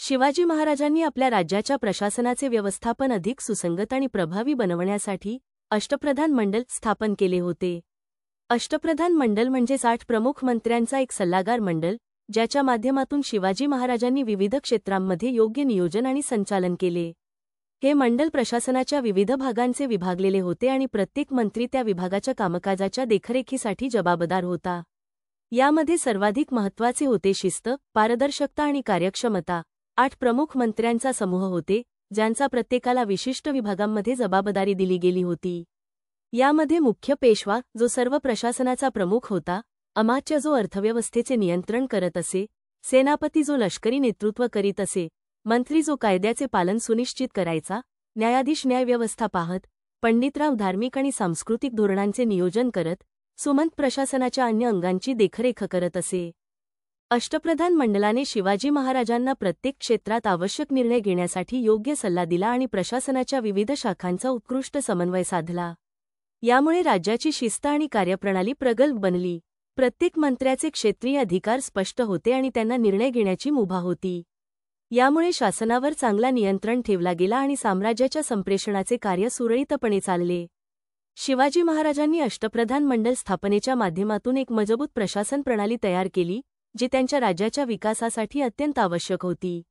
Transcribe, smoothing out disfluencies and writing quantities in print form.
शिवाजी महाराजांनी आपल्या राज्याच्या प्रशासनाचे व्यवस्थापन अधिक सुसंगत आणि प्रभावी बनवण्यासाठी अष्टप्रधान मंडळ स्थापन केले होते. अष्टप्रधान मंडळ म्हणजे 8 प्रमुख मंत्र्यांचा एक सल्लागार मंडळ, ज्याच्या माध्यमातून शिवाजी महाराजांनी विविध क्षेत्रांमध्ये योग्य नियोजन आणि संचालन केले. हे मंडळ प्रशासनाच्या विविध भागांचे विभागलेले होते आणि प्रत्येक मंत्री त्या विभागाच्या कामकाजाच्या देखरेखीसाठी जबाबदार होता. यामध्ये सर्वाधिक महत्त्वाचे होते शिस्त, पारदर्शकता आणि कार्यक्षमता. 8 प्रमुख मंत्र्यांचा समूह होते, ज्यांचा प्रत्येकाला विशिष्ट विभागांमध्ये जबाबदारी दिली गेली होती. यामध्ये मुख्य पेशवा, जो सर्व प्रशासनाचा प्रमुख होता, अमात्य जो अर्थव्यवस्थेचे नियंत्रण करत असे, सेनापती जो लष्करी नेतृत्व करीत असे, मंत्री जो कायद्याचे पालन सुनिश्चित करायचा, न्यायाधीश न्यायव्यवस्था पाहत, पंडितराव धार्मिक आणि सांस्कृतिक धोरणांचे नियोजन करत, सुमंत प्रशासनाच्या अन्य अंगांची देखरेख करत असे. अष्टप्रधान मंडळाने शिवाजी महाराजांना प्रत्येक क्षेत्रात आवश्यक निर्णय घेण्यासाठी योग्य सल्ला दिला आणि प्रशासनाच्या विविध शाखांचा उत्कृष्ट समन्वय साधला. यामुळे राज्याची शिस्त आणि कार्यप्रणाली प्रगल्भ बनली. प्रत्येक मंत्र्याचे क्षेत्रीय अधिकार स्पष्ट होते आणि त्यांना निर्णय घेण्याची मुभा होती. यामुळे शासनावर चांगला नियंत्रण ठेवला गेला आणि साम्राज्याच्या संप्रेषणाचे कार्य सुरळीतपणे चालले. शिवाजी महाराजांनी अष्टप्रधान मंडळ स्थापनेच्या माध्यमातून एक मजबूत प्रशासन प्रणाली तयार केली, जी त्यांच्या राज्याच्या विकासासाठी अत्यंत आवश्यक होती.